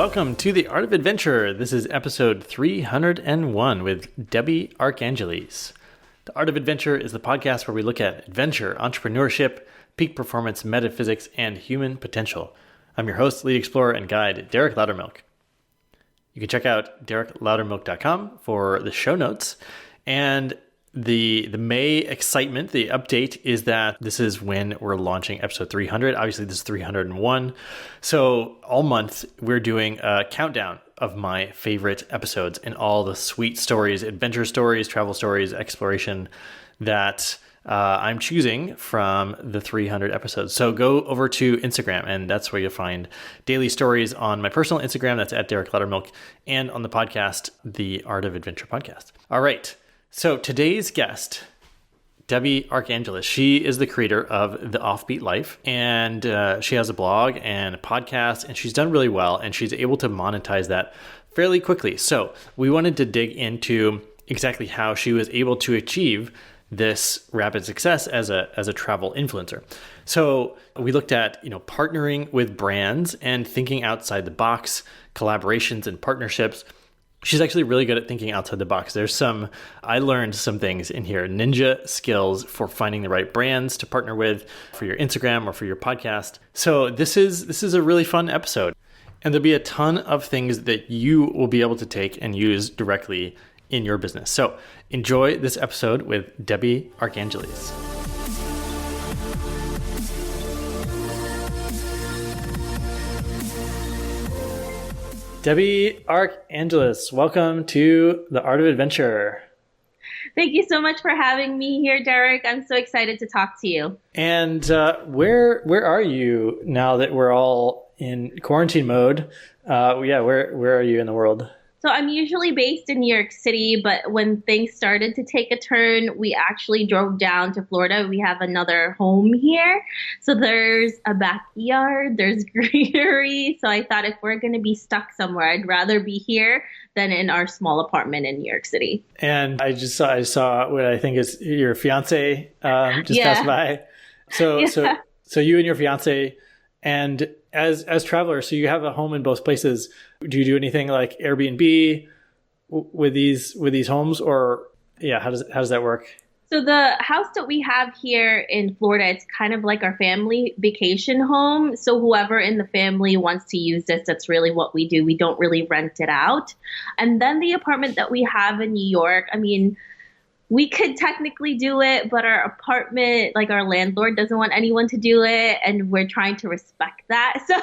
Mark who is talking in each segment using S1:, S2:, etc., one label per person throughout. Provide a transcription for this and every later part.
S1: welcome to The Art of Adventure. This is episode 301 with Debbie Arcangeles. The Art of Adventure is the podcast where we look at adventure, entrepreneurship, peak performance, metaphysics, and human potential. I'm your host, lead explorer, and guide, Derek Loudermilk. You can check out derekloudermilk.com for the show notes. And the May excitement, the update is that this is when we're launching episode 300. Obviously, this is 301. So all month, we're doing a countdown of my favorite episodes and all the sweet stories, adventure stories, travel stories, exploration that I'm choosing from the 300 episodes. So go over to Instagram, and that's where you'll find daily stories on my personal Instagram. That's at Derek Loudermilk, and on the podcast, the Art of Adventure podcast. All right. So today's guest, Debbie Arcangeles, she is the creator of the Offbeat Life, and she has a blog and a podcast, and she's done really well, and she's able to monetize that fairly quickly. So we wanted to dig into exactly how she was able to achieve this rapid success as a travel influencer. So we looked at, partnering with brands and thinking outside the box, collaborations and partnerships. She's actually really good at thinking outside the box. I learned some things in here, ninja skills for finding the right brands to partner with for your Instagram or for your podcast. So this is a really fun episode. And there'll be a ton of things that you will be able to take and use directly in your business. So enjoy this episode with Debbie Arcangeles. Debbie Arcangeles, welcome to The Art of Adventure.
S2: Thank you so much for having me here, Derek. I'm so excited to talk to you.
S1: And where are you now that we're all in quarantine mode? Where are you in the world?
S2: So I'm usually based in New York City, but when things started to take a turn, we actually drove down to Florida. We have another home here. So there's a backyard, there's greenery. So I thought if we're going to be stuck somewhere, I'd rather be here than in our small apartment in New York City.
S1: And I saw what I think is your fiance passed by. So you and your fiance, and as travelers, so you have a home in both places. Do you do anything like Airbnb with these homes, or how does that work?
S2: So the house that we have here in Florida, it's kind of like our family vacation home. So whoever in the family wants to use this, that's really what we do. We don't really rent it out. And then the apartment that we have in New York, we could technically do it, but our apartment, like our landlord doesn't want anyone to do it, and we're trying to respect that. So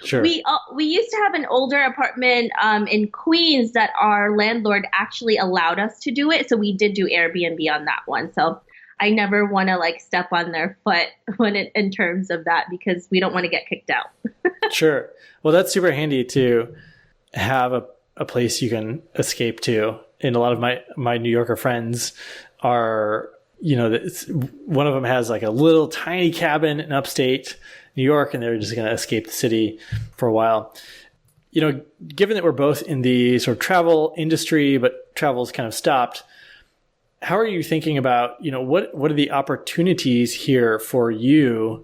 S1: sure.
S2: We used to have an older apartment in Queens that our landlord actually allowed us to do it. So we did do Airbnb on that one. So I never want to step on their foot in terms of that, because we don't want to get kicked out.
S1: Sure. Well, that's super handy to have a place you can escape to. And a lot of my New Yorker friends are, one of them has like a little tiny cabin in upstate New York, and they're just going to escape the city for a while. Given that we're both in the sort of travel industry, but travel's kind of stopped, how are you thinking about, what are the opportunities here for you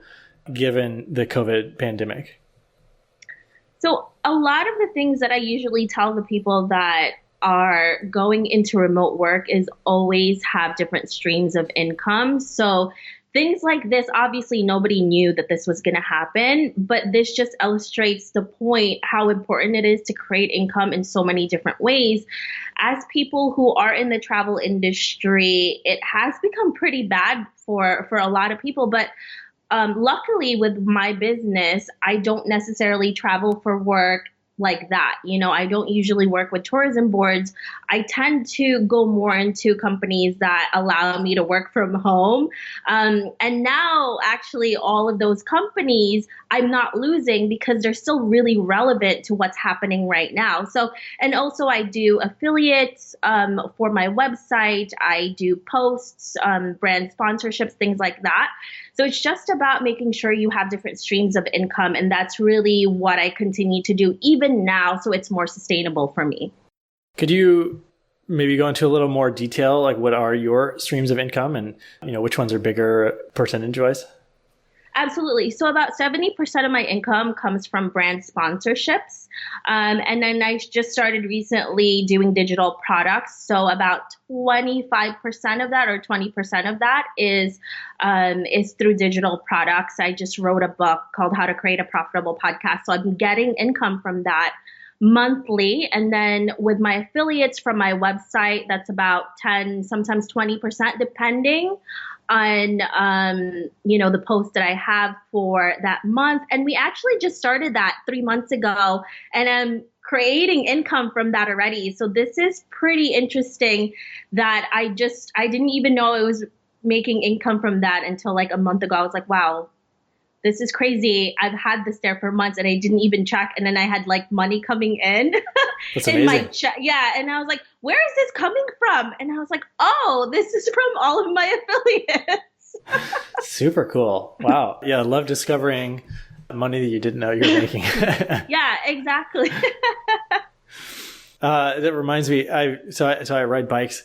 S1: given the COVID pandemic?
S2: So a lot of the things that I usually tell the people that are going into remote work is always have different streams of income. So things like this, obviously nobody knew that this was going to happen, but this just illustrates the point how important it is to create income in so many different ways. As people who are in the travel industry, it has become pretty bad for a lot of people, but luckily with my business, I don't necessarily travel for work like that. I don't usually work with tourism boards. I tend to go more into companies that allow me to work from home. And now actually all of those companies I'm not losing because they're still really relevant to what's happening right now. So, and also I do affiliates for my website. I do posts, brand sponsorships, things like that. So it's just about making sure you have different streams of income. And that's really what I continue to do even now. So it's more sustainable for me.
S1: Could you maybe go into a little more detail, like what are your streams of income and, which ones are bigger percentage-wise?
S2: Absolutely. So about 70% of my income comes from brand sponsorships. And then I just started recently doing digital products. So about 25% of that or 20% of that is through digital products. I just wrote a book called How to Create a Profitable Podcast. So I'm getting income from that monthly. And then with my affiliates from my website, that's about 10, sometimes 20%, depending on the post that I have for that month. And we actually just started that 3 months ago, and I'm creating income from that already. So this is pretty interesting that I didn't even know I was making income from that until like a month ago. I was like, wow, this is crazy. I've had this there for months and I didn't even check. And then I had like money coming in
S1: That's
S2: in
S1: amazing.
S2: my check. Yeah. And I was like, where is this coming from? And I was like, oh, this is from all of my affiliates.
S1: Super cool. Wow. Yeah, I love discovering money that you didn't know you were making.
S2: Yeah, exactly.
S1: That reminds me, I ride bikes.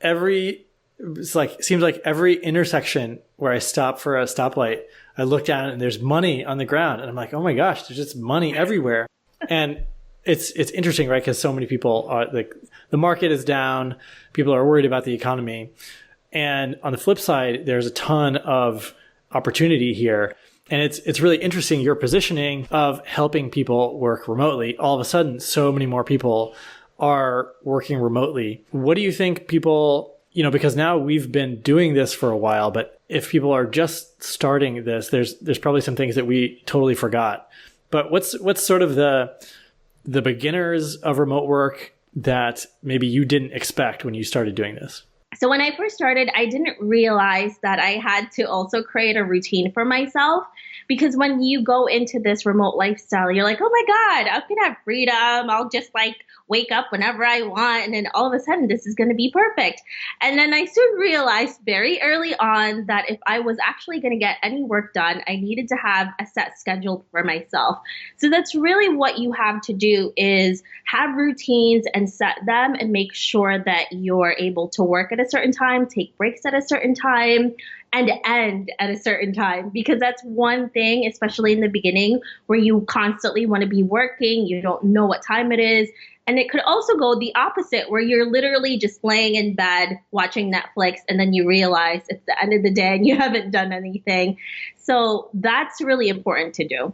S1: Seems like every intersection where I stop for a stoplight, I look down and there's money on the ground, and I'm like, oh my gosh, there's just money everywhere. And it's interesting, right? Because so many people are like, the market is down, people are worried about the economy, and on the flip side, there's a ton of opportunity here. And it's really interesting, your positioning of helping people work remotely. All of a sudden, so many more people are working remotely. What do you think people, because now we've been doing this for a while, but if people are just starting this, there's probably some things that we totally forgot. But what's sort of the beginners of remote work that maybe you didn't expect when you started doing this?
S2: So when I first started, I didn't realize that I had to also create a routine for myself, because when you go into this remote lifestyle, you're like, oh my God, I'm going to have freedom. I'll just like wake up whenever I want. And then all of a sudden, this is going to be perfect. And then I soon realized very early on that if I was actually going to get any work done, I needed to have a set schedule for myself. So that's really what you have to do, is have routines and set them and make sure that you're able to work at a certain time, take breaks at a certain time, and end at a certain time. Because that's one thing, especially in the beginning, where you constantly want to be working, you don't know what time it is. And it could also go the opposite, where you're literally just laying in bed watching Netflix, and then you realize it's the end of the day and you haven't done anything. So that's really important to do.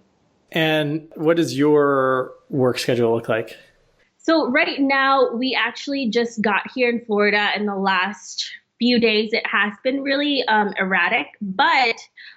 S1: And what does your work schedule look like?
S2: So right now, we actually just got here in Florida in the last few days. It has been really erratic, but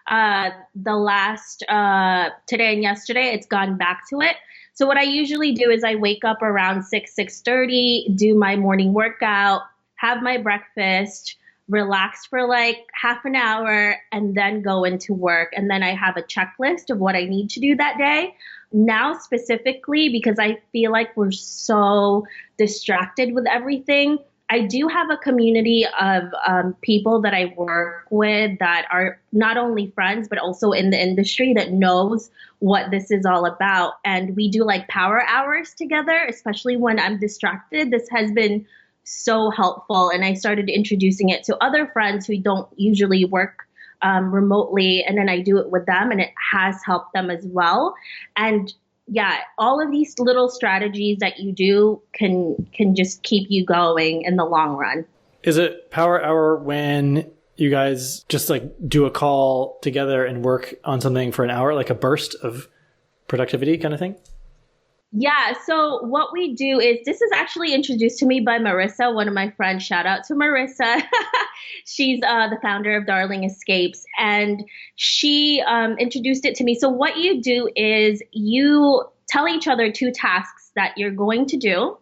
S2: the last today and yesterday, it's gone back to it. So what I usually do is I wake up around 6:30, do my morning workout, have my breakfast, relax for like half an hour, and then go into work. And then I have a checklist of what I need to do that day. Now specifically, because I feel like we're so distracted with everything, I do have a community of people that I work with that are not only friends, but also in the industry that knows what this is all about. And we do like power hours together, especially when I'm distracted. This has been so helpful. And I started introducing it to other friends who don't usually work remotely. And then I do it with them, and it has helped them as well. And yeah, all of these little strategies that you do can just keep you going in the long run.
S1: Is it power hour when you guys just like do a call together and work on something for an hour, like a burst of productivity kind of thing?
S2: Yeah, so what we do is, this is actually introduced to me by Marissa, one of my friends. Shout out to Marissa. She's the founder of Darling Escapes, and she introduced it to me. So what you do is you tell each other 2 tasks that you're going to do.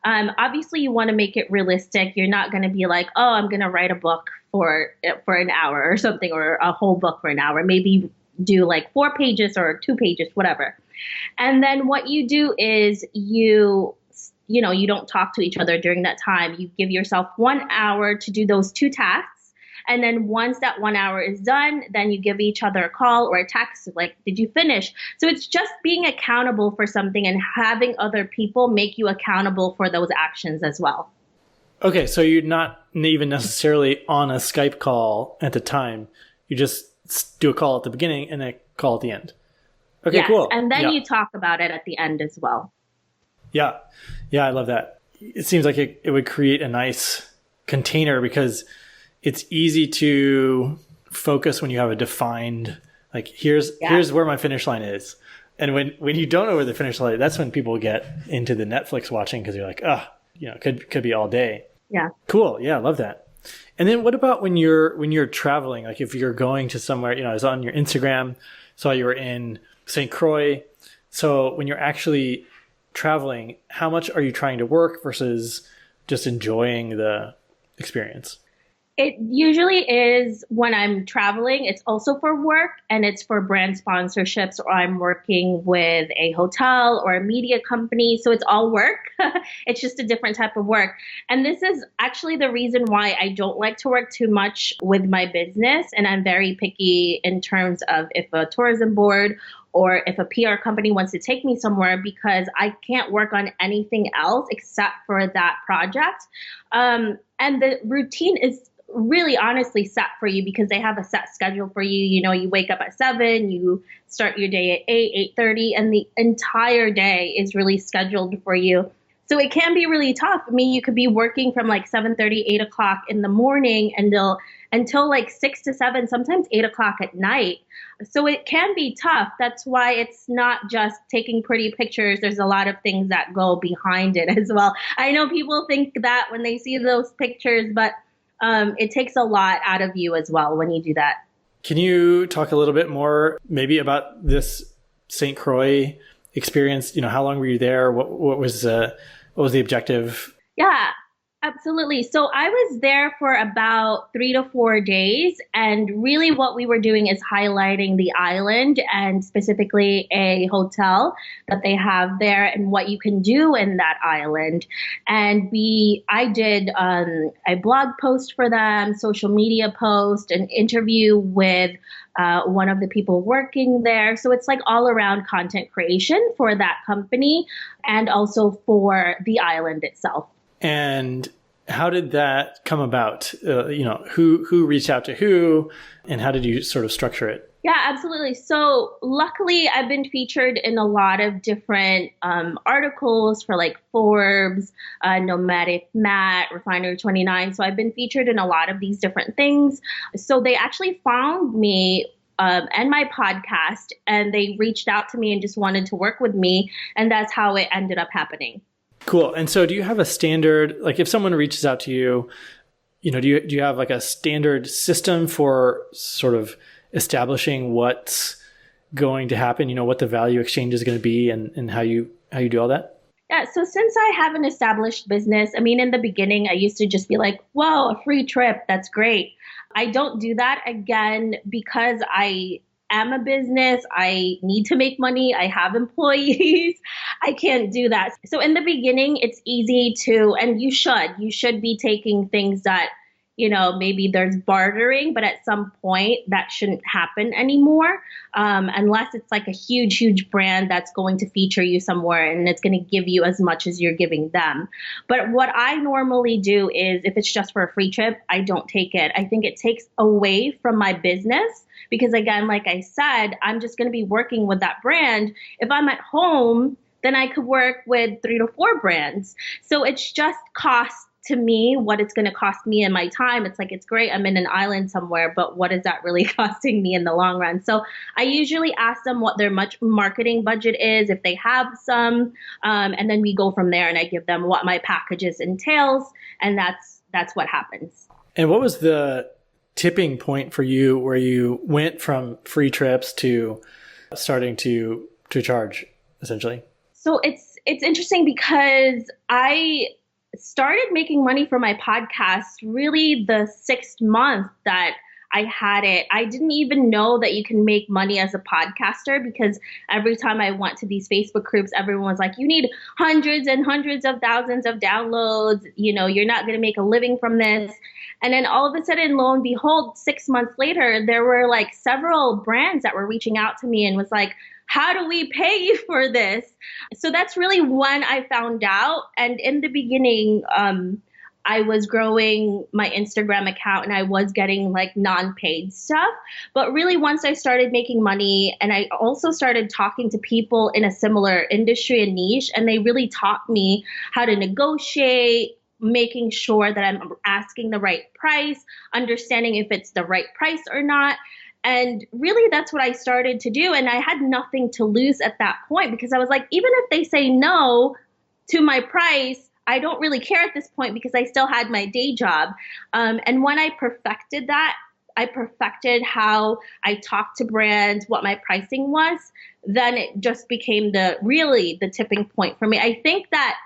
S2: Obviously, you want to make it realistic. You're not going to be like, oh, I'm going to write a book for an hour or something, or a whole book for an hour. Maybe do like 4 pages or 2 pages, whatever. And then what you do is you don't talk to each other during that time. You give yourself 1 hour to do those 2 tasks. And then once that 1 hour is done, then you give each other a call or a text like, did you finish? So it's just being accountable for something and having other people make you accountable for those actions as well. Okay,
S1: so you're not even necessarily on a Skype call at the time. You just do a call at the beginning and a call at the end. Okay,
S2: Yes,
S1: cool.
S2: and then
S1: Yeah.
S2: you talk about it at the end as well.
S1: Yeah. Yeah, I love that. It seems like it would create a nice container because it's easy to focus when you have a defined, like, here's where my finish line is. And when you don't know where the finish line is, that's when people get into the Netflix watching because you're like, could be all day.
S2: Yeah.
S1: Cool. Yeah, I love that. And then what about when you're traveling? Like if you're going to somewhere, I was on your Instagram, saw you were in St. Croix. So when you're actually traveling, how much are you trying to work versus just enjoying the experience?
S2: It usually is when I'm traveling. It's also for work and it's for brand sponsorships, or I'm working with a hotel or a media company. So it's all work. It's just a different type of work. And this is actually the reason why I don't like to work too much with my business. And I'm very picky in terms of if a tourism board or if a PR company wants to take me somewhere, because I can't work on anything else except for that project. And the routine is really honestly set for you because they have a set schedule for you. You wake up at 7, you start your day at 8, 8:30, and the entire day is really scheduled for you. So it can be really tough. I mean, you could be working from like 7:30, 8 o'clock in the morning until like 6 to 7, sometimes 8 o'clock at night. So it can be tough. That's why it's not just taking pretty pictures. There's a lot of things that go behind it as well. I know people think that when they see those pictures, but it takes a lot out of you as well when you do that.
S1: Can you talk a little bit more maybe about this St. Croix experience? How long were you there? What was the objective?
S2: Yeah, absolutely. So I was there for about 3 to 4 days. And really what we were doing is highlighting the island and specifically a hotel that they have there and what you can do in that island. And I did a blog post for them, social media post, an interview with one of the people working there. So it's like all around content creation for that company and also for the island itself.
S1: And how did that come about? Who reached out to who, and how did you sort of structure it?
S2: Yeah, absolutely. So luckily, I've been featured in a lot of different articles for like Forbes, Nomadic Matt, Refinery 29. So I've been featured in a lot of these different things. So they actually found me and my podcast, and they reached out to me and just wanted to work with me. And that's how it ended up happening.
S1: Cool. And so do you have a standard, like if someone reaches out to you, do you have like a standard system for sort of establishing what's going to happen, what the value exchange is going to be and how you do all that?
S2: Yeah, so since I have an established business, I mean, in the beginning, I used to just be like, whoa, a free trip, that's great. I don't do that again because I am a business. I need to make money. I have employees. I can't do that. So in the beginning, it's easy and you should be taking things that, maybe there's bartering, but at some point that shouldn't happen anymore. Unless it's like a huge, huge brand that's going to feature you somewhere and it's going to give you as much as you're giving them. But what I normally do is if it's just for a free trip, I don't take it. I think it takes away from my business. Because again, like I said, I'm just going to be working with that brand. If I'm at home, then I could work with 3 to 4 brands. So it's just cost to me, what it's going to cost me in my time. It's like, it's great, I'm in an island somewhere, but what is that really costing me in the long run? So I usually ask them what their marketing budget is, if they have some, and then we go from there and I give them what my packages entails. And that's what happens.
S1: And what was the tipping point for you where you went from free trips to starting to charge, essentially?
S2: So it's interesting because I started making money for my podcast really the 6th month that I had it. I didn't even know that you can make money as a podcaster because every time I went to these Facebook groups, everyone was like, you need hundreds and hundreds of thousands of downloads. You're not going to make a living from this. And then all of a sudden, lo and behold, 6 months later, there were like several brands that were reaching out to me and was like, how do we pay you for this? So that's really when I found out. And in the beginning, I was growing my Instagram account and I was getting like non-paid stuff. But really, once I started making money and I also started talking to people in a similar industry and niche, and they really taught me how to negotiate, making sure that I'm asking the right price, understanding if it's the right price or not. And really, that's what I started to do. And I had nothing to lose at that point because I was like, even if they say no to my price, I don't really care at this point because I still had my day job. And when I perfected that, I perfected how I talked to brands, what my pricing was, then it just became the tipping point for me. I think that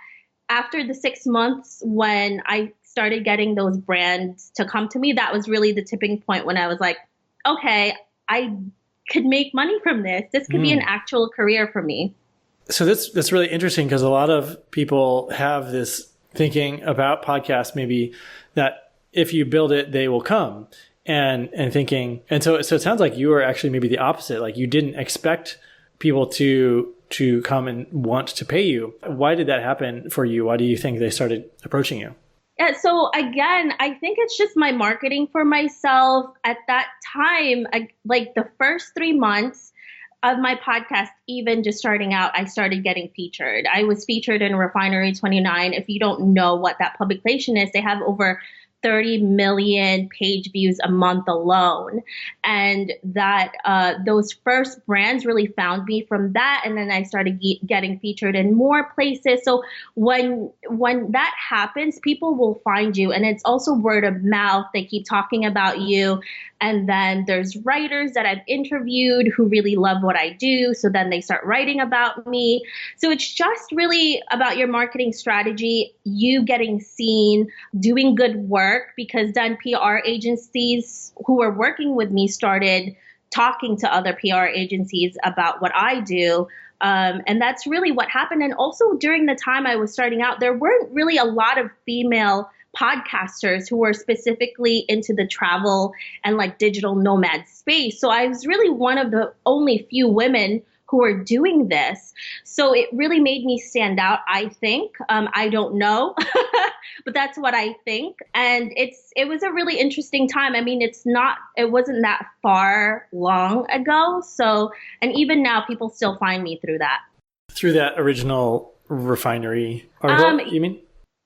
S2: after the 6 months when I started getting those brands to come to me, that was really the tipping point when I was like, okay, I could make money from this. This could be an actual career for me.
S1: So that's really interesting because a lot of people have this thinking about podcasts, maybe that if you build it, they will come and thinking. And so it sounds like you were actually maybe the opposite. Like you didn't expect people to come and want to pay you. Why did that happen for you? Why do you think they started approaching you?
S2: Yeah, so again, I think it's just my marketing for myself. At that time, like the first 3 months of my podcast, even just starting out, I started getting featured. I was featured in Refinery 29. If you don't know what that publication is, they have over 30 million page views a month alone. And that those first brands really found me from that. And then I started getting featured in more places. So when that happens, people will find you. And it's also word of mouth. They keep talking about you. And then there's writers that I've interviewed who really love what I do. So then they start writing about me. So it's just really about your marketing strategy, you getting seen, doing good work, because then PR agencies who were working with me started talking to other PR agencies about what I do. And that's really what happened. And also during the time I was starting out, there weren't really a lot of female podcasters who were specifically into the travel and like digital nomad space. So I was really one of the only few women who were doing this. So it really made me stand out, I think. I don't know, but that's what I think. And it was a really interesting time. I mean, it wasn't that far long ago. So, and even now people still find me through that.
S1: Through that original Refinery article, you mean?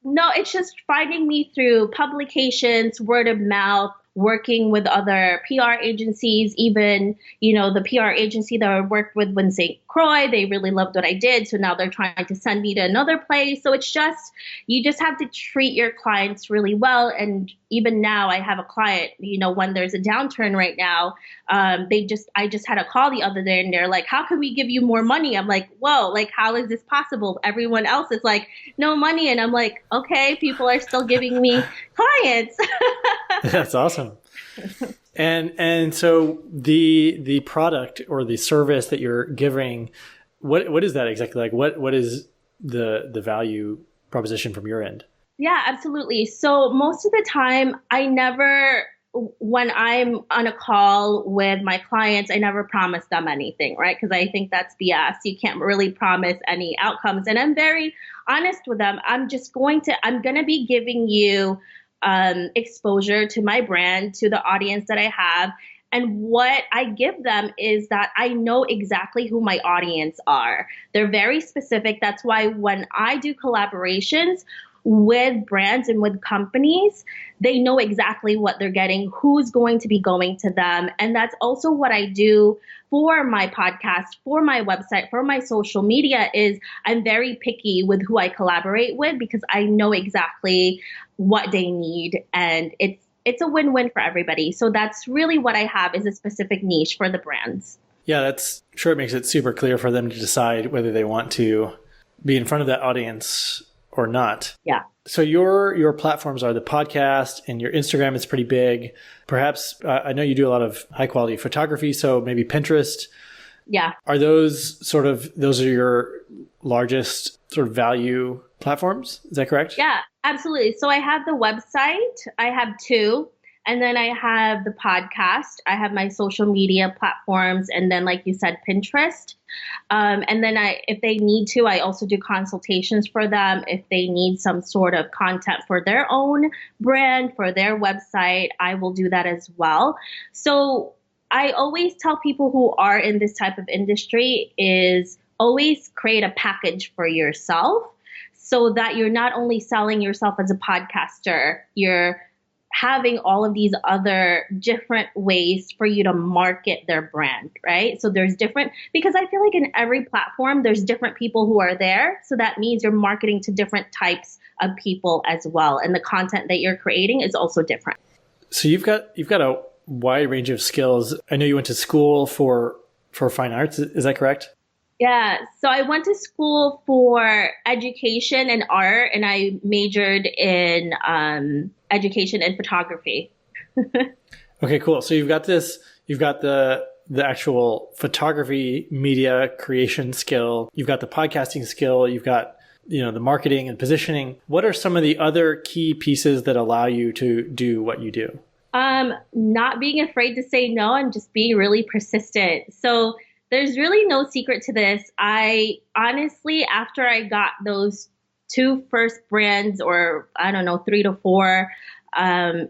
S2: No, it's just finding me through publications, word of mouth, working with other PR agencies, even, the PR agency that I worked with when St. Croix, they really loved what I did. So now they're trying to send me to another place. So it's just, you just have to treat your clients really well. And even now I have a client, when there's a downturn right now, I just had a call the other day and they're like, how can we give you more money? I'm like, whoa, like, how is this possible? Everyone else is like, no money. And I'm like, okay, people are still giving me clients.
S1: That's awesome. And so the product or the service that you're giving, what is that exactly? Like what is the value proposition from your end?
S2: Yeah, absolutely. So most of the time when I'm on a call with my clients, I never promise them anything, right? Because I think that's BS. You can't really promise any outcomes. And I'm very honest with them. I'm going to be giving you exposure to my brand, to the audience that I have. And what I give them is that I know exactly who my audience are. They're very specific. That's why when I do collaborations with brands and with companies, they know exactly what they're getting, who's going to be going to them. And that's also what I do for my podcast, for my website, for my social media is I'm very picky with who I collaborate with because I know exactly what they need. And it's a win-win for everybody. So that's really what I have is a specific niche for the brands.
S1: Yeah, that's sure it makes it super clear for them to decide whether they want to be in front of that audience or not.
S2: Yeah.
S1: So your platforms are the podcast and your Instagram is pretty big. Perhaps I know you do a lot of high quality photography, so maybe Pinterest.
S2: Yeah.
S1: Are those are your largest sort of value platforms? Is that correct?
S2: Yeah, absolutely. So I have the website. I have two. And then I have the podcast. I have my social media platforms. And then, like you said, Pinterest. And then if they need to, I also do consultations for them. If they need some sort of content for their own brand, for their website, I will do that as well. So I always tell people who are in this type of industry is always create a package for yourself so that you're not only selling yourself as a podcaster, you're having all of these other different ways for you to market their brand, right? So there's different, because I feel like in every platform, there's different people who are there. So that means you're marketing to different types of people as well. And the content that you're creating is also different.
S1: So you've got a wide range of skills. I know you went to school for fine arts. Is that correct?
S2: Yeah. So I went to school for education and art, and I majored in education and photography.
S1: Okay, cool. So you've got the actual photography media creation skill. You've got the podcasting skill. You've got, the marketing and positioning. What are some of the other key pieces that allow you to do what you do?
S2: Not being afraid to say no and just being really persistent. So there's really no secret to this. I honestly, after I got those two first brands, or I don't know, 3 to 4,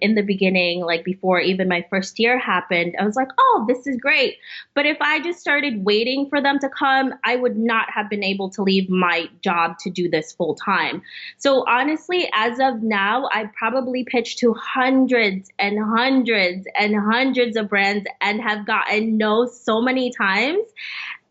S2: in the beginning, like before even my first year happened, I was like, oh, this is great. But if I just started waiting for them to come, I would not have been able to leave my job to do this full time. So honestly, as of now, I probably pitched to hundreds and hundreds and hundreds of brands and have gotten no so many times.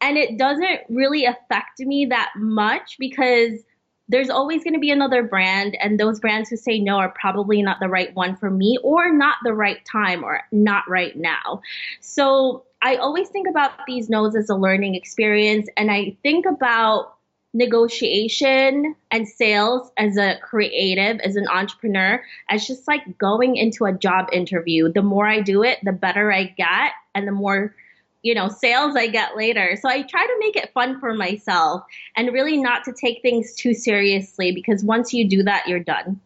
S2: And it doesn't really affect me that much because there's always going to be another brand, and those brands who say no are probably not the right one for me, or not the right time, or not right now. So I always think about these no's as a learning experience, and I think about negotiation and sales as a creative, as an entrepreneur, as just like going into a job interview. The more I do it, the better I get, and the more sales I get later. So I try to make it fun for myself and really not to take things too seriously, because once you do that, you're done.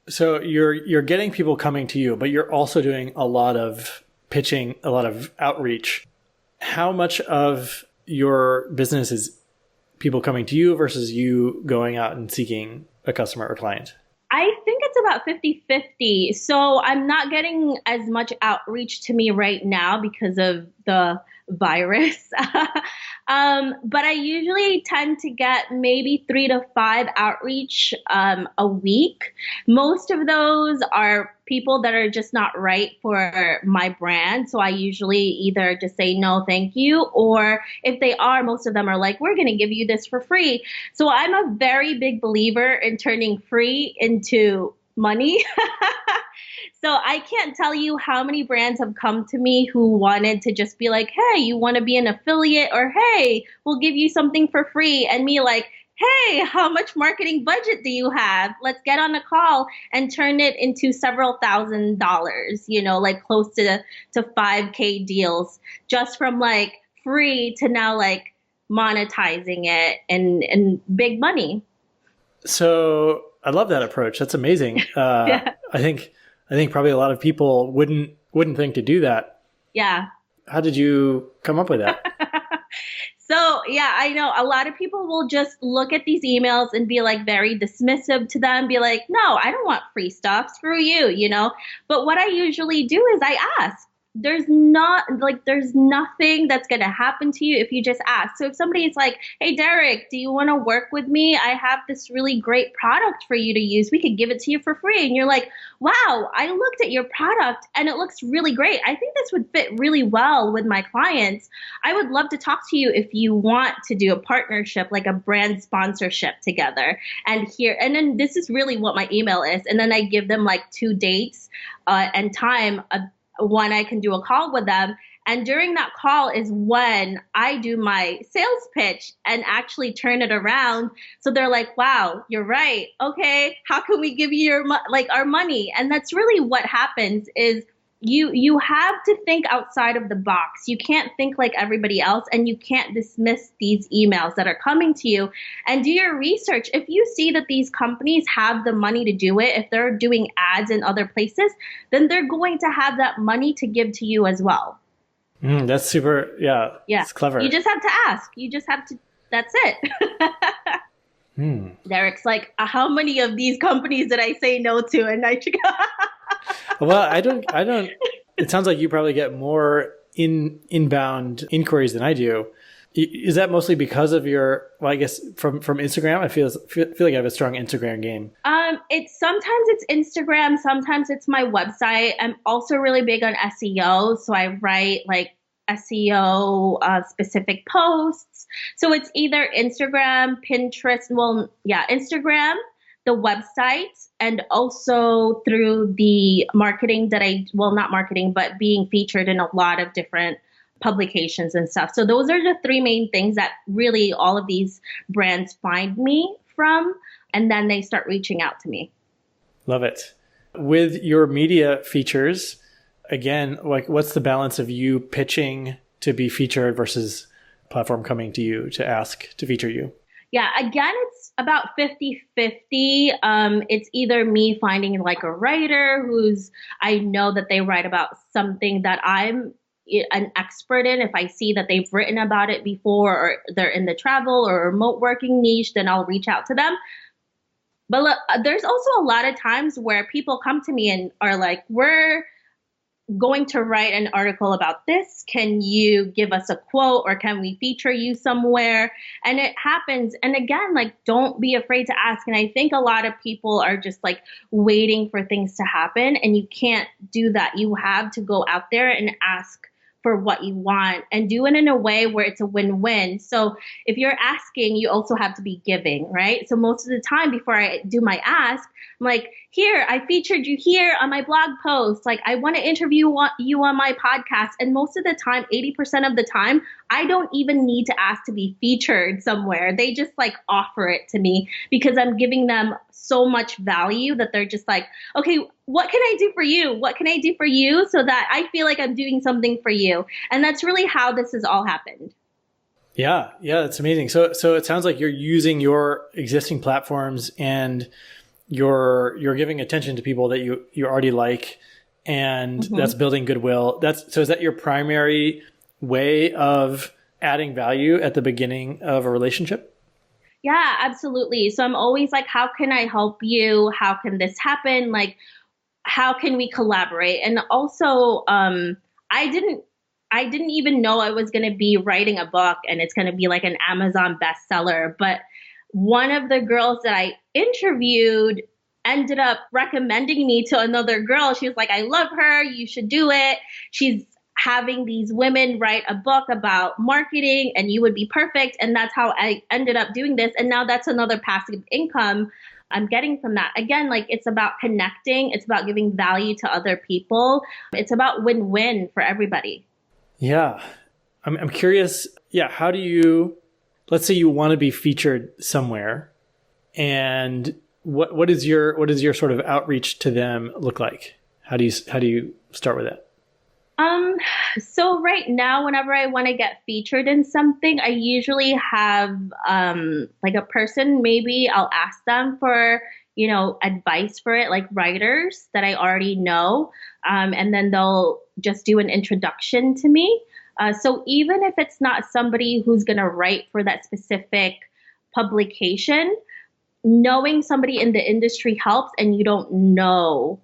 S1: So you're getting people coming to you, but you're also doing a lot of pitching, a lot of outreach. How much of your business is people coming to you versus you going out and seeking a customer or client?
S2: I think it's about 50-50. So I'm not getting as much outreach to me right now because of the virus. But I usually tend to get maybe 3 to 5 outreach a week. Most of those are people that are just not right for my brand. So I usually either just say no, thank you. Or if they are, most of them are like, we're going to give you this for free. So I'm a very big believer in turning free into money. So I can't tell you how many brands have come to me who wanted to just be like, hey, you want to be an affiliate? Or hey, we'll give you something for free. And me like, hey, how much marketing budget do you have? Let's get on a call and turn it into several $1,000s, like close to 5K deals, just from like free to now like monetizing it and big money.
S1: So I love that approach. That's amazing.
S2: Yeah.
S1: I think probably a lot of people wouldn't think to do that.
S2: Yeah.
S1: How did you come up with that?
S2: So, yeah, I know a lot of people will just look at these emails and be like very dismissive to them, be like, no, I don't want free stuff. Screw you, But what I usually do is I ask. There's nothing that's going to happen to you if you just ask. So if somebody's like, hey, Derek, do you want to work with me? I have this really great product for you to use. We could give it to you for free. And you're like, wow, I looked at your product and it looks really great. I think this would fit really well with my clients. I would love to talk to you if you want to do a partnership, like a brand sponsorship together. And then this is really what my email is. And then I give them like 2 dates and time when I can do a call with them. And during that call is when I do my sales pitch and actually turn it around. So they're like, wow, you're right. Okay, how can we give you our money? And that's really what happens is you have to think outside of the box. You can't think like everybody else, and you can't dismiss these emails that are coming to you, and do your research. If you see that these companies have the money to do it, if they're doing ads in other places, then they're going to have that money to give to you as well.
S1: That's super. Yeah.
S2: Yeah.
S1: It's clever.
S2: You just have to ask. You just have to, that's it. Derek's like, how many of these companies did I say no to? And I
S1: Well, I don't, it sounds like you probably get more inbound inquiries than I do. Is that mostly because of your, well, I guess from Instagram? I feel like I have a strong Instagram game.
S2: Sometimes it's Instagram, sometimes it's my website. I'm also really big on SEO, so I write like SEO specific posts. So it's either Instagram, Pinterest, well, yeah, Instagram, the website, and also through the marketing that not marketing, but being featured in a lot of different publications and stuff. So those are the three main things that really all of these brands find me from, and then they start reaching out to me.
S1: Love it. With your media features, again, like what's the balance of you pitching to be featured versus platform coming to you to ask to feature you?
S2: Yeah, again, it's about 50-50. It's either me finding like a writer who's, I know that they write about something that I'm an expert in. If I see that they've written about it before, or they're in the travel or remote working niche, then I'll reach out to them. But look, there's also a lot of times where people come to me and are like, we're going to write an article about this. Can you give us a quote, or can we feature you somewhere? And it happens. And again, like, don't be afraid to ask. And I think a lot of people are just like waiting for things to happen, and you can't do that. You have to go out there and ask for what you want, and do it in a way where it's a win-win. So if you're asking, you also have to be giving, right? So most of the time before I do my ask, I'm like, here, I featured you here on my blog post. Like, I want to interview you on my podcast. And most of the time, 80% of the time, I don't even need to ask to be featured somewhere. They just like offer it to me because I'm giving them so much value that they're just like, okay, what can I do for you? What can I do for you so that I feel like I'm doing something for you? And that's really how this has all happened.
S1: Yeah, that's amazing. So it sounds like you're using your existing platforms and you're giving attention to people that you already like, and that's building goodwill. So is that your primary way of adding value at the beginning of a relationship?
S2: Yeah, absolutely. So I'm always like, how can I help you? How can this happen? Like, how can we collaborate? And also, I didn't even know I was going to be writing a book and it's going to be like an Amazon bestseller. But one of the girls that I interviewed ended up recommending me to another girl. She was like, I love her. You should do it. She's having these women write a book about marketing, and you would be perfect. And that's how I ended up doing this. And now that's another passive income I'm getting from that. Again, like, it's about connecting. It's about giving value to other people. It's about win-win for everybody.
S1: Yeah. I'm curious. Yeah. How do you, let's say you want to be featured somewhere, and what is your sort of outreach to them look like? How do you start with that?
S2: So right now, whenever I want to get featured in something, I usually have, like a person, maybe I'll ask them for, advice for it, like writers that I already know. And then they'll just do an introduction to me. So even if it's not somebody who's going to write for that specific publication, knowing somebody in the industry helps, and you don't know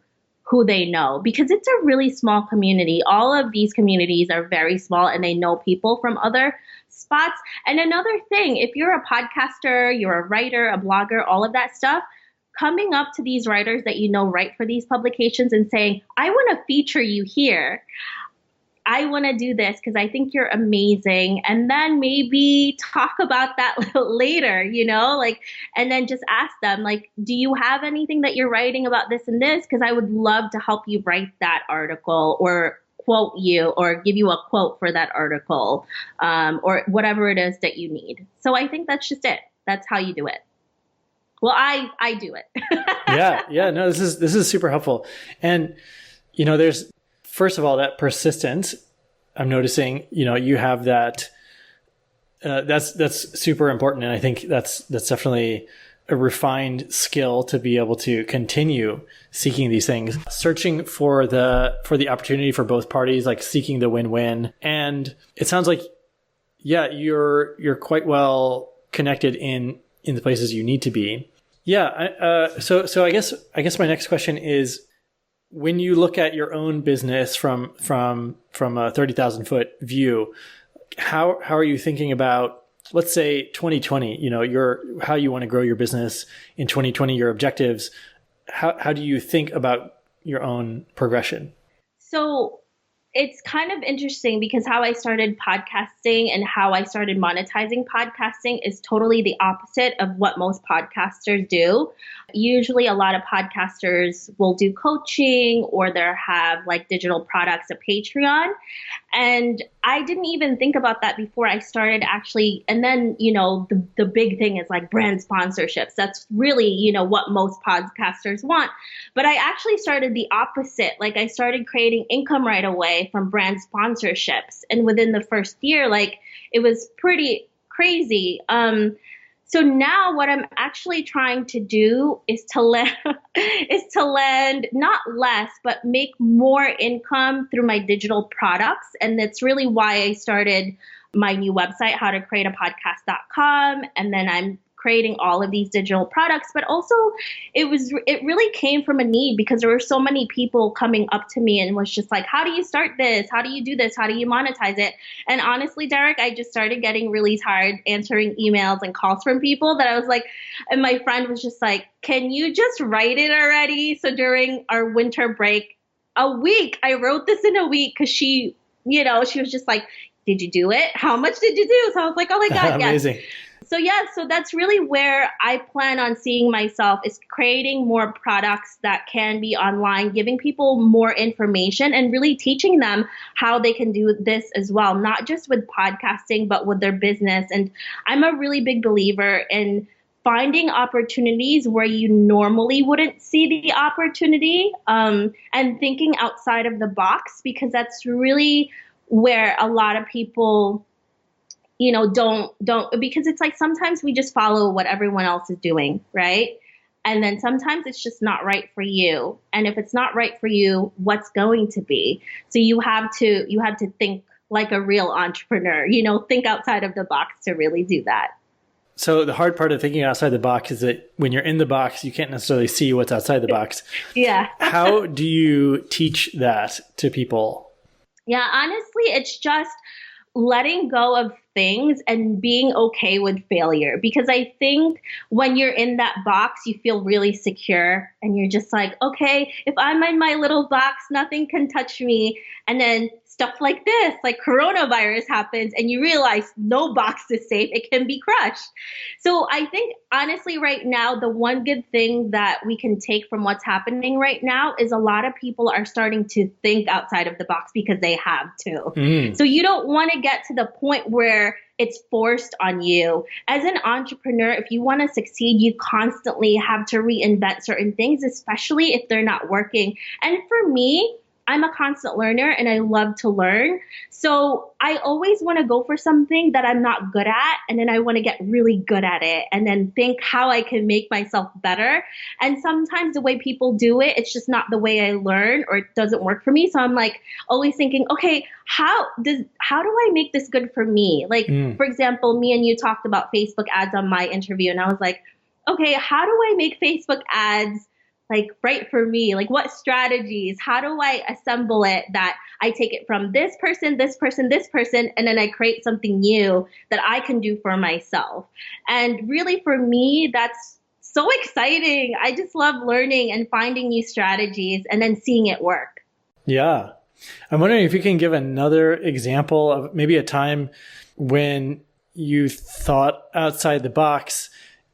S2: who they know, because it's a really small community. All of these communities are very small, and they know people from other spots. And another thing, if you're a podcaster, you're a writer, a blogger, all of that stuff, coming up to these writers that write for these publications and saying, I want to feature you here. I want to do this because I think you're amazing. And then maybe talk about that later, and then just ask them, like, do you have anything that you're writing about this and this? Because I would love to help you write that article, or quote you, or give you a quote for that article, or whatever it is that you need. So I think that's just it. That's how you do it. Well, I do it.
S1: Yeah. No, this is super helpful. And, there's first of all, that persistence, I'm noticing, you have that, that's super important. And I think that's definitely a refined skill to be able to continue seeking these things, searching for the opportunity for both parties, like seeking the win-win. And it sounds like, yeah, you're quite well connected in the places you need to be. Yeah. So I guess my next question is, when you look at your own business from a 30,000 foot view, how are you thinking about, let's say 2020, how you want to grow your business in 2020, your objectives? How do you think about your own progression?
S2: So it's kind of interesting because how I started podcasting and how I started monetizing podcasting is totally the opposite of what most podcasters do. Usually a lot of podcasters will do coaching or they'll have like digital products, a Patreon. And I didn't even think about that before I started actually. And then, the big thing is like brand sponsorships. That's really, what most podcasters want. But I actually started the opposite. Like I started creating income right away from brand sponsorships. And within the first year, like it was pretty crazy. So now what I'm actually trying to do is to land not less, but make more income through my digital products. And that's really why I started my new website, howtocreateapodcast.com. And then I'm creating all of these digital products, but also it really came from a need because there were so many people coming up to me and was just like, how do you start this? How do you do this? How do you monetize it? And honestly, Derek, I just started getting really tired answering emails and calls from people that I was like, and my friend was just like, can you just write it already? So during our winter break, I wrote this in a week because she was just like, did you do it? How much did you do? So I was like, oh my God,
S1: Amazing.
S2: yes. So that's really where I plan on seeing myself, is creating more products that can be online, giving people more information and really teaching them how they can do this as well, not just with podcasting, but with their business. And I'm a really big believer in finding opportunities where you normally wouldn't see the opportunity, and thinking outside of the box, because that's really where a lot of people don't, because it's like sometimes we just follow what everyone else is doing, right? And then sometimes it's just not right for you. And if it's not right for you, what's going to be? So you have to think like a real entrepreneur, think outside of the box to really do that.
S1: So the hard part of thinking outside the box is that when you're in the box, you can't necessarily see what's outside the box.
S2: Yeah.
S1: How do you teach that to people?
S2: Yeah, honestly, it's just letting go of things and being okay with failure. Because I think when you're in that box, you feel really secure and you're just like, okay, if I'm in my little box, nothing can touch me. And then stuff like this, like coronavirus happens and you realize no box is safe. It can be crushed. So I think honestly right now, the one good thing that we can take from what's happening right now is a lot of people are starting to think outside of the box because they have to. So you don't want to get to the point where it's forced on you. As an entrepreneur, if you want to succeed, you constantly have to reinvent certain things, especially if they're not working. And for me, I'm a constant learner and I love to learn. So I always want to go for something that I'm not good at. And then I want to get really good at it and then think how I can make myself better. And sometimes the way people do it, it's just not the way I learn or it doesn't work for me. So I'm like always thinking, okay, how do I make this good for me? Like, for example, me and you talked about Facebook ads on my interview. And I was like, okay, how do I make Facebook ads like right for me? Like what strategies? How do I assemble it that I take it from this person, this person, this person, and then I create something new that I can do for myself? And really for me, that's so exciting. I just love learning and finding new strategies and then seeing it work.
S1: Yeah. I'm wondering if you can give another example of maybe a time when you thought outside the box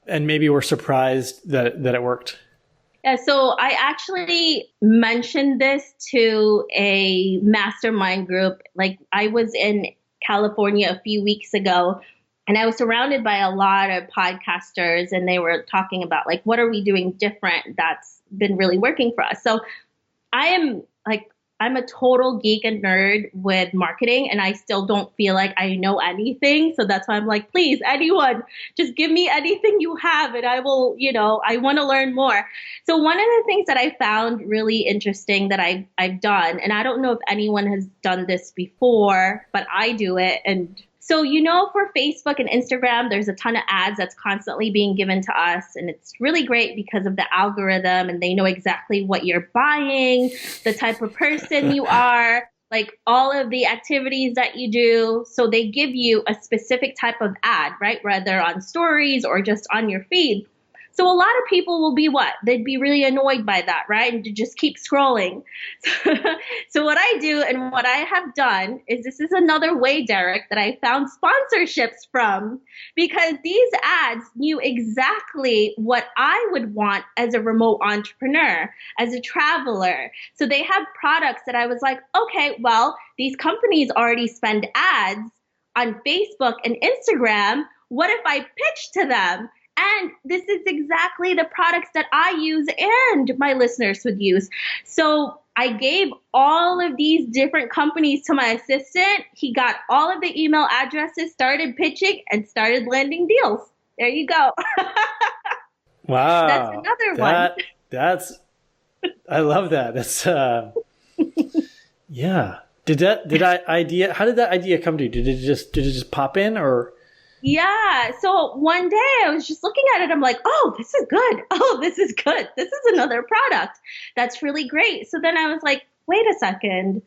S1: and maybe were surprised that it worked.
S2: Yeah, so I actually mentioned this to a mastermind group. Like I was in California a few weeks ago and I was surrounded by a lot of podcasters and they were talking about like, what are we doing different that's been really working for us? So I am like I'm a total geek and nerd with marketing, and I still don't feel like I know anything. So that's why I'm like, please, anyone, just give me anything you have, and I will, I want to learn more. So one of the things that I found really interesting that I've done, and I don't know if anyone has done this before, but I do it. And so, for Facebook and Instagram, there's a ton of ads that's constantly being given to us. And it's really great because of the algorithm, and they know exactly what you're buying, the type of person you are, like all of the activities that you do. So they give you a specific type of ad, right? Whether on stories or just on your feed. So a lot of people will be what? They'd be really annoyed by that, right? And to just keep scrolling. So what I do and what I have done is, this is another way, Derek, that I found sponsorships from, because these ads knew exactly what I would want as a remote entrepreneur, as a traveler. So they have products that I was like, okay, well, these companies already spend ads on Facebook and Instagram. What if I pitch to them? And this is exactly the products that I use and my listeners would use. So I gave all of these different companies to my assistant. He got all of the email addresses, started pitching, and started landing deals. There you go.
S1: Wow.
S2: That's another one.
S1: I love that. That's, yeah. How did that idea come to you? Did it just pop in, or?
S2: Yeah. So one day I was just looking at it. I'm like, oh, this is good. Oh, this is good. This is another product that's really great. So then I was like, wait a second.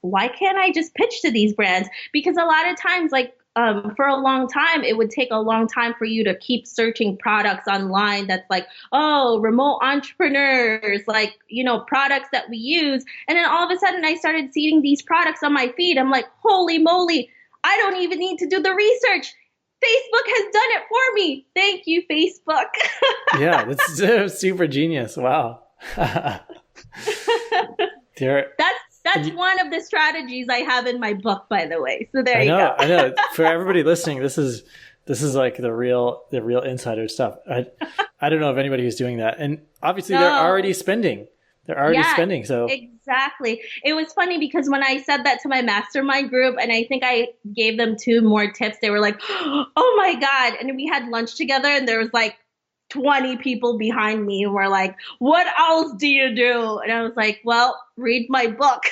S2: Why can't I just pitch to these brands? Because a lot of times, like, for a long time, it would take a long time for you to keep searching products online that's like, oh, remote entrepreneurs, like, products that we use. And then all of a sudden I started seeing these products on my feed. I'm like, holy moly, I don't even need to do the research. Facebook has done it for me. Thank you, Facebook.
S1: Yeah, that's super genius. Wow.
S2: That's one of the strategies I have in my book, by the way. So there you go.
S1: I know. For everybody listening, this is like the real spender stuff. I don't know of anybody who's doing that. And obviously they're already spending. Spending. So
S2: exactly. It was funny because when I said that to my mastermind group, and I think I gave them 2 more tips, they were like, oh my God. And we had lunch together, and there was like 20 people behind me, and were like, what else do you do? And I was like, well, read my book.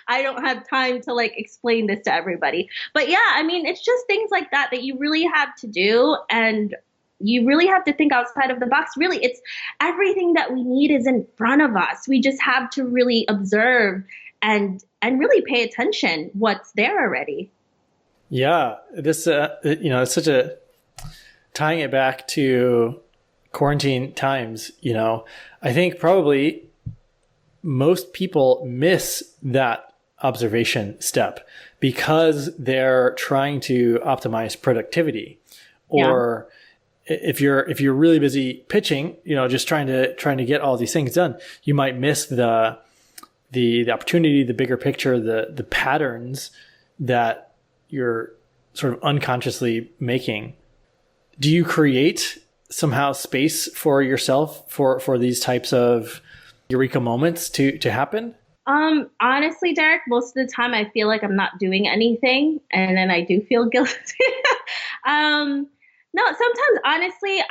S2: I don't have time to like explain this to everybody. But yeah, I mean, it's just things like that you really have to do. And you really have to think outside of the box. Really, it's everything that we need is in front of us. We just have to really observe and really pay attention what's there already.
S1: Yeah, this it's such a, tying it back to quarantine times. I think probably most people miss that observation step because they're trying to optimize productivity, or if you're really busy pitching, just trying to get all these things done, you might miss the opportunity, the bigger picture, the patterns that you're sort of unconsciously making. Do you create somehow space for yourself for these types of eureka moments to happen?
S2: Honestly, Derek, most of the time I feel like I'm not doing anything, and then I do feel guilty. No, sometimes honestly,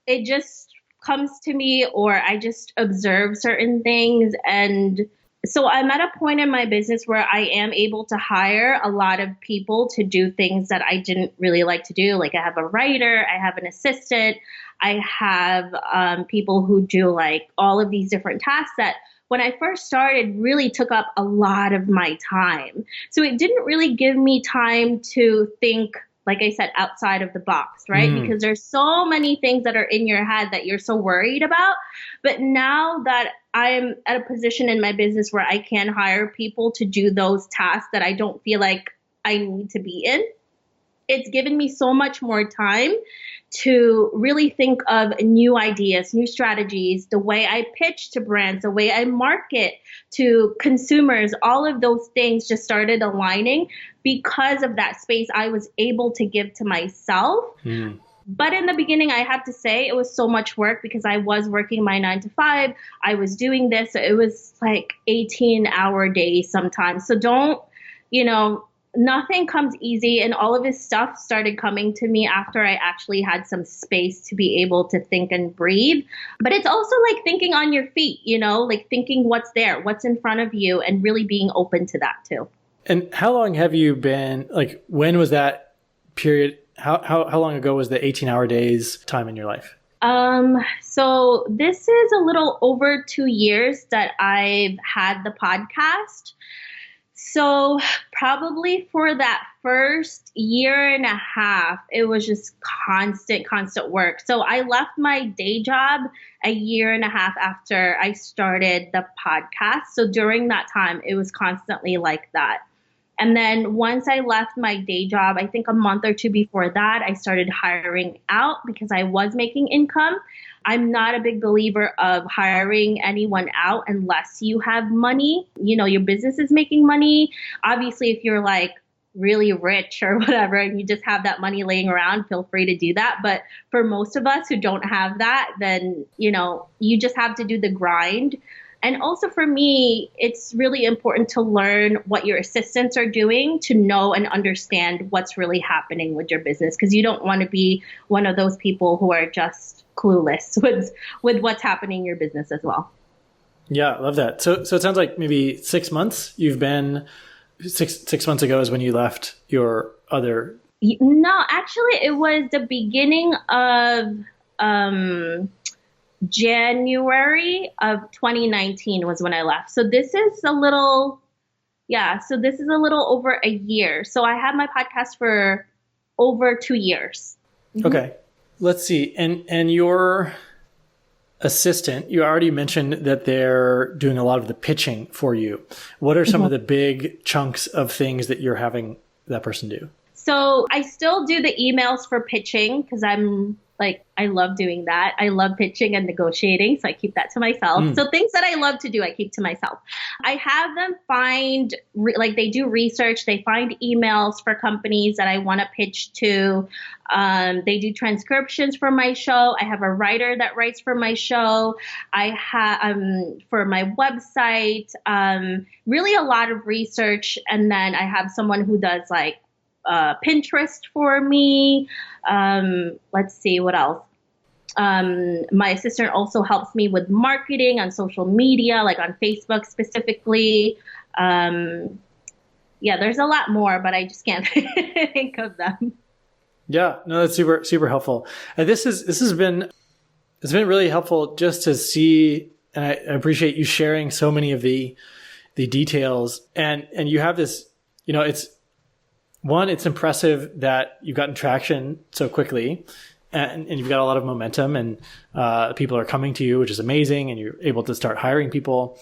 S2: it just comes to me, or I just observe certain things. And so I'm at a point in my business where I am able to hire a lot of people to do things that I didn't really like to do. Like I have a writer, I have an assistant, I have people who do like all of these different tasks that when I first started really took up a lot of my time. So it didn't really give me time to think, like I said, outside of the box, right? Because there's so many things that are in your head that you're so worried about. But now that I'm at a position in my business where I can hire people to do those tasks that I don't feel like I need to be in, it's given me so much more time to really think of new ideas, new strategies, the way I pitch to brands, the way I market to consumers. All of those things just started aligning because of that space I was able to give to myself. But in the beginning, I have to say it was so much work because I was working my 9 to 5. I was doing this. So it was like 18-hour days sometimes. So don't, you know, nothing comes easy. And all of his stuff started coming to me after I actually had some space to be able to think and breathe. But it's also like thinking on your feet, like thinking what's there, what's in front of you, and really being open to that too.
S1: And how long have you been, like, when was that period? How long ago was the 18-hour days time in your life?
S2: So this is a little over 2 years that I've had the podcast. So probably for that first year and a half, it was just constant work. So I left my day job a year and a half after I started the podcast. So during that time, it was constantly like that. And then once I left my day job, I think a month or two before that, I started hiring out because I was making income. I'm not a big believer of hiring anyone out unless you have money. Your business is making money. Obviously, if you're like really rich or whatever and you just have that money laying around, feel free to do that. But for most of us who don't have that, then, you just have to do the grind. And also for me, it's really important to learn what your assistants are doing to know and understand what's really happening with your business, because you don't want to be one of those people who are just clueless with what's happening in your business as well.
S1: Yeah, I love that. So it sounds like maybe 6 months you've been, six months ago is when you left your other.
S2: No, actually it was the beginning of, January of 2019 was when I left. So this is a little over a year. So I had my podcast for over 2 years. Mm-hmm.
S1: Okay. Let's see. And your assistant, you already mentioned that they're doing a lot of the pitching for you. What are some of the big chunks of things that you're having that person do?
S2: So I still do the emails for pitching because I love doing that. I love pitching and negotiating, so I keep that to myself. So things that I love to do, I keep to myself. I have them find, they do research. They find emails for companies that I want to pitch to. They do transcriptions for my show. I have a writer that writes for my show. I have for my website, really a lot of research. And then I have someone who does Pinterest for me. Let's see what else. My assistant also helps me with marketing on social media, like on Facebook specifically. There's a lot more, but I just can't think of them.
S1: Yeah, no, that's super, super helpful. And it's been really helpful just to see, and I appreciate you sharing so many of the details. And you have this, it's impressive that you've gotten traction so quickly and you've got a lot of momentum and people are coming to you, which is amazing. And you're able to start hiring people.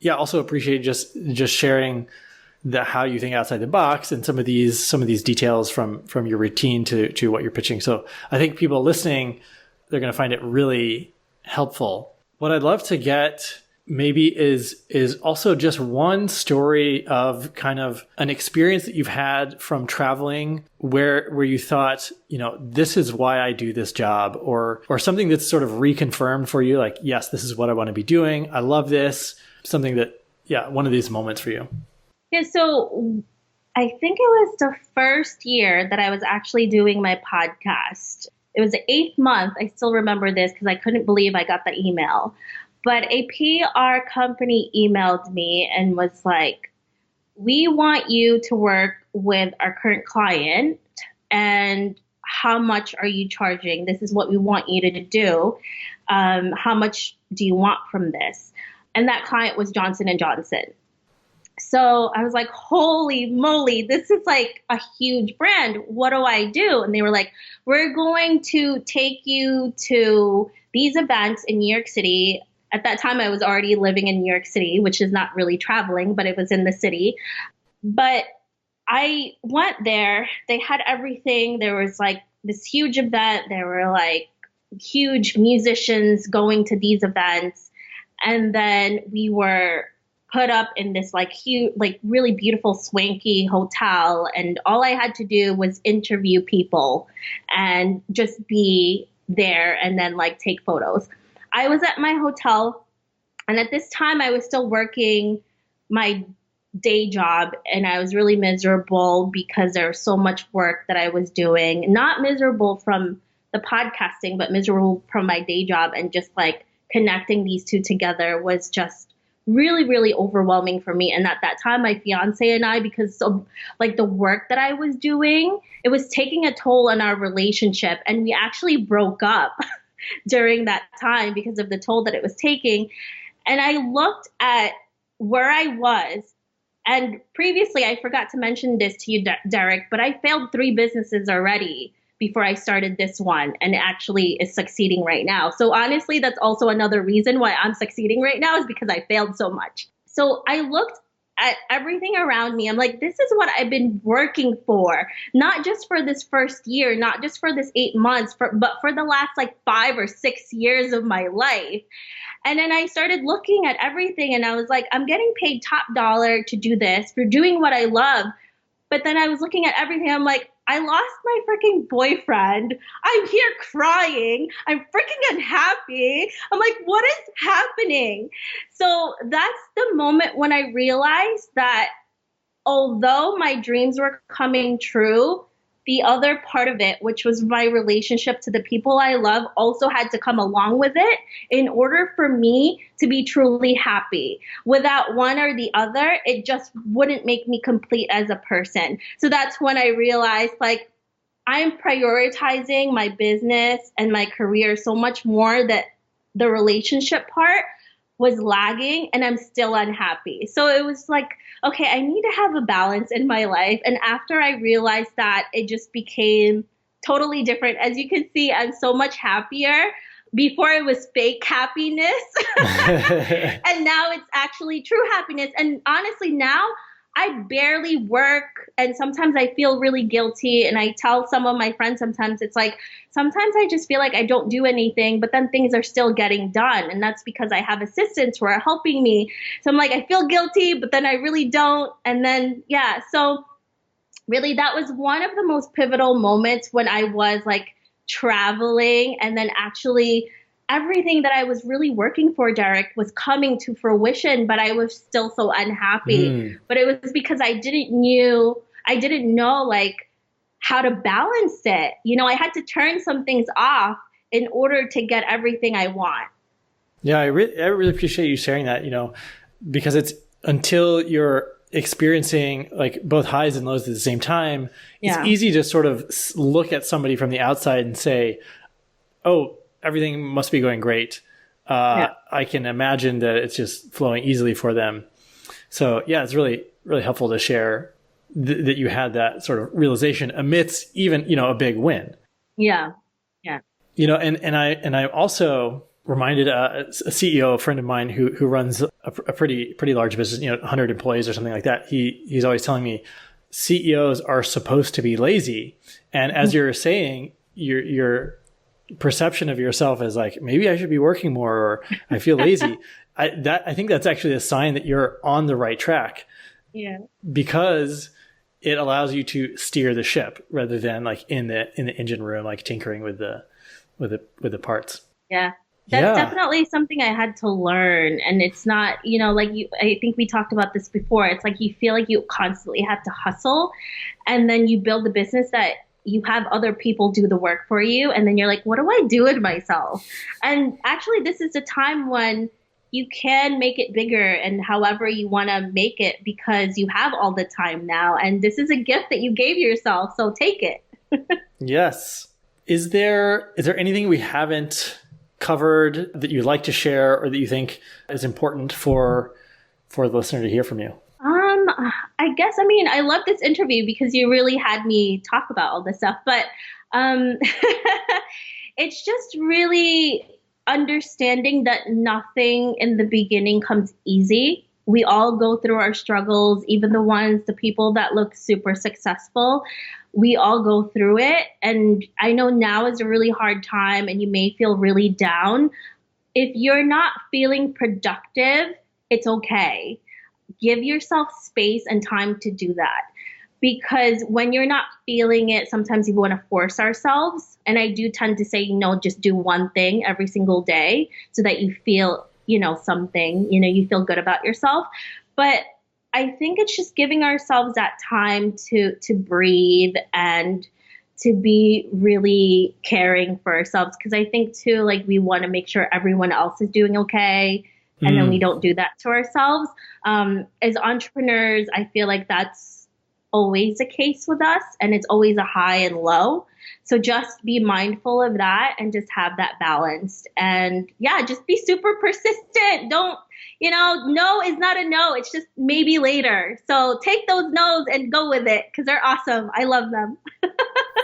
S1: Yeah. Also appreciate just sharing how you think outside the box and some of these details from your routine to what you're pitching. So I think people listening, they're going to find it really helpful. What I'd love to get maybe is also just one story of kind of an experience that you've had from traveling where you thought, this is why I do this job, or something that's sort of reconfirmed for you. Like, yes, this is what I want to be doing. I love this. Something that, one of these moments for you.
S2: Yeah. So I think it was the first year that I was actually doing my podcast. It was the 8th month. I still remember this because I couldn't believe I got the email. But a PR company emailed me and was like, we want you to work with our current client, and how much are you charging? This is what we want you to do. How much do you want from this? And that client was Johnson & Johnson. So I was like, holy moly, this is like a huge brand. What do I do? And they were like, we're going to take you to these events in New York City. At that time, I was already living in New York City, which is not really traveling, but it was in the city. But I went there. They had everything. There was like this huge event. There were like huge musicians going to these events. And then we were put up in this like huge, like really beautiful, swanky hotel. And all I had to do was interview people and just be there and then like take photos. I was at my hotel, and at this time I was still working my day job, and I was really miserable because there was so much work that I was doing. Not miserable from the podcasting, but miserable from my day job, and just like connecting these two together was just really, really overwhelming for me. And at that time, my fiance and I, because of like the work that I was doing, it was taking a toll on our relationship. And we actually broke up during that time because of the toll that it was taking. And I looked at where I was. And previously, I forgot to mention this to you, Derek, but I failed 3 businesses already before I started this one, and it actually is succeeding right now. So honestly, that's also another reason why I'm succeeding right now, is because I failed so much. So I looked at everything around me. I'm like, this is what I've been working for, not just for this first year, not just for this 8 months, but for the last like 5 or 6 years of my life. And then I started looking at everything, and I was like, I'm getting paid top dollar to do this, for doing what I love. But then I was looking at everything. I'm like, I lost my freaking boyfriend. I'm here crying. I'm freaking unhappy. I'm like, what is happening? So that's the moment when I realized that although my dreams were coming true, the other part of it, which was my relationship to the people I love, also had to come along with it in order for me to be truly happy. Without one or the other, it just wouldn't make me complete as a person. So that's when I realized, like, I'm prioritizing my business and my career so much more that the relationship part was lagging, and I'm still unhappy. So it was like, okay, I need to have a balance in my life. And after I realized that, it just became totally different. As you can see, I'm so much happier. Before it was fake happiness. And now it's actually true happiness. And honestly, now I barely work, and sometimes I feel really guilty. And I tell some of my friends sometimes, it's like, sometimes I just feel like I don't do anything, but then things are still getting done. And that's because I have assistants who are helping me. So I'm like, I feel guilty, but then I really don't. And then, yeah, so really that was one of the most pivotal moments when I was like traveling, and then actually everything that I was really working for, Derek, was coming to fruition, but I was still so unhappy. But it was because I didn't know like how to balance it. You know, I had to turn some things off in order to get everything I want.
S1: Yeah, I really appreciate you sharing that, you know, because it's until you're experiencing like both highs and lows at the same time, it's easy to sort of look at somebody from the outside and say, oh, everything must be going great. I can imagine that it's just flowing easily for them. So yeah, it's really, really helpful to share that you had that sort of realization amidst even, you know, a big win.
S2: Yeah. Yeah.
S1: You know, and I also reminded a CEO, a friend of mine who runs a pretty large business, you know, 100 employees or something like that. He's always telling me CEOs are supposed to be lazy. And as you're saying, your perception of yourself as like, maybe I should be working more, or I feel lazy. I think that's actually a sign that you're on the right track.
S2: Yeah.
S1: Because it allows you to steer the ship rather than like in the engine room, like tinkering with the parts.
S2: Yeah. That's definitely something I had to learn. And it's not, you know, like I think we talked about this before. It's like you feel like you constantly have to hustle, and then you build a business that you have other people do the work for you. And then you're like, what do I do with myself? And actually, this is a time when you can make it bigger and however you want to make it, because you have all the time now. And this is a gift that you gave yourself. So take it.
S1: Yes. Is there anything we haven't covered that you'd like to share, or that you think is important for the listener to hear from you?
S2: I guess, I mean, I love this interview because you really had me talk about all this stuff, but it's just really understanding that nothing in the beginning comes easy. We all go through our struggles, even the people that look super successful. We all go through it. And I know now is a really hard time and you may feel really down. If you're not feeling productive, it's okay. give yourself space and time to do that. Because when you're not feeling it, sometimes we want to force ourselves. And I do tend to say, no, just do one thing every single day so that you feel, something, you feel good about yourself. But I think it's just giving ourselves that time to breathe and to be really caring for ourselves. Because I think too, like, we want to make sure everyone else is doing okay. And then we don't do that to ourselves. As entrepreneurs, I feel like that's always the case with us, and it's always a high and low. So just be mindful of that and just have that balance. And yeah, just be super persistent. Don't, no is not a no. It's just maybe later. So take those no's and go with it because they're awesome. I love them.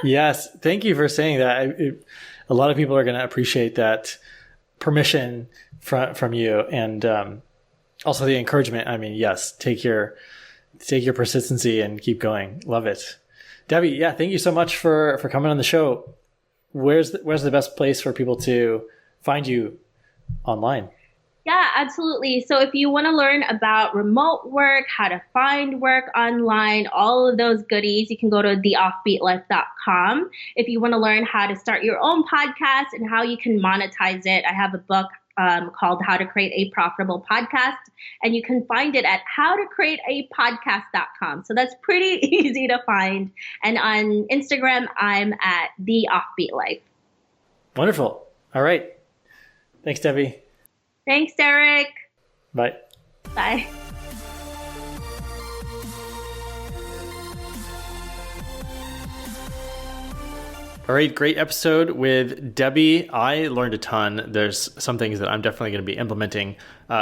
S1: Yes. Thank you for saying that. A lot of people are going to appreciate that permission from you. And also the encouragement. I mean, yes, take your persistency and keep going. Love it. Debbie, yeah, thank you so much for coming on the show. Where's the best place for people to find you online?
S2: Yeah, absolutely. So if you want to learn about remote work, how to find work online, all of those goodies, you can go to theoffbeatlife.com. If you want to learn how to start your own podcast and how you can monetize it, I have a book called How to Create a Profitable Podcast. And you can find it at howtocreateapodcast.com. So that's pretty easy to find. And on Instagram, I'm at The Offbeat Life.
S1: Wonderful. All right. Thanks, Debbie.
S2: Thanks, Derek.
S1: Bye.
S2: Bye.
S1: All right, great episode with Debbie. I learned a ton. There's some things that I'm definitely going to be implementing.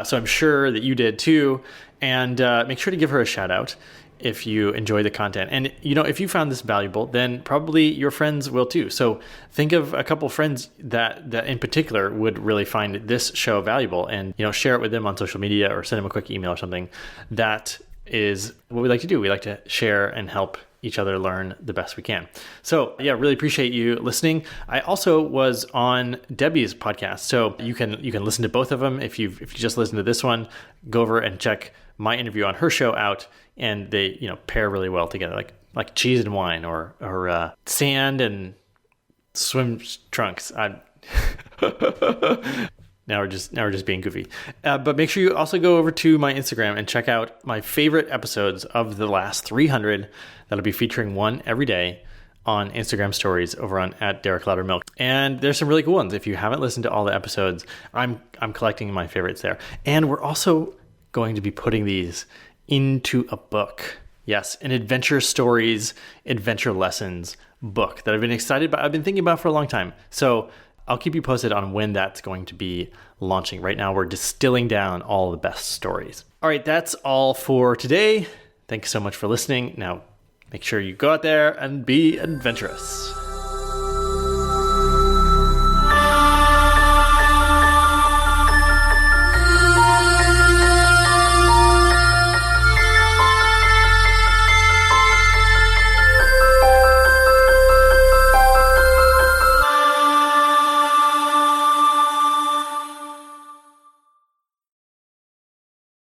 S1: So I'm sure that you did too. And make sure to give her a shout out if you enjoy the content. And, if you found this valuable, then probably your friends will too. So think of a couple friends that in particular would really find this show valuable and, share it with them on social media or send them a quick email or something. That is what we like to do. We like to share and help each other learn the best we can. So yeah, really appreciate you listening. I also was on Debbie's podcast, so you can listen to both of them. If you just listen to this one, go over and check my interview on her show out, and they pair really well together, like cheese and wine, or sand and swim trunks. Now we're just being goofy. But make sure you also go over to my Instagram and check out my favorite episodes of the last 300. That'll be featuring one every day on Instagram stories over on @DerekLouderMilk. And there's some really cool ones. If you haven't listened to all the episodes, I'm collecting my favorites there. And we're also going to be putting these into a book. Yes, an adventure stories, adventure lessons book that I've been thinking about for a long time. So I'll keep you posted on when that's going to be launching. Right now, we're distilling down all the best stories. All right, that's all for today. Thanks so much for listening. Now, make sure you go out there and be adventurous.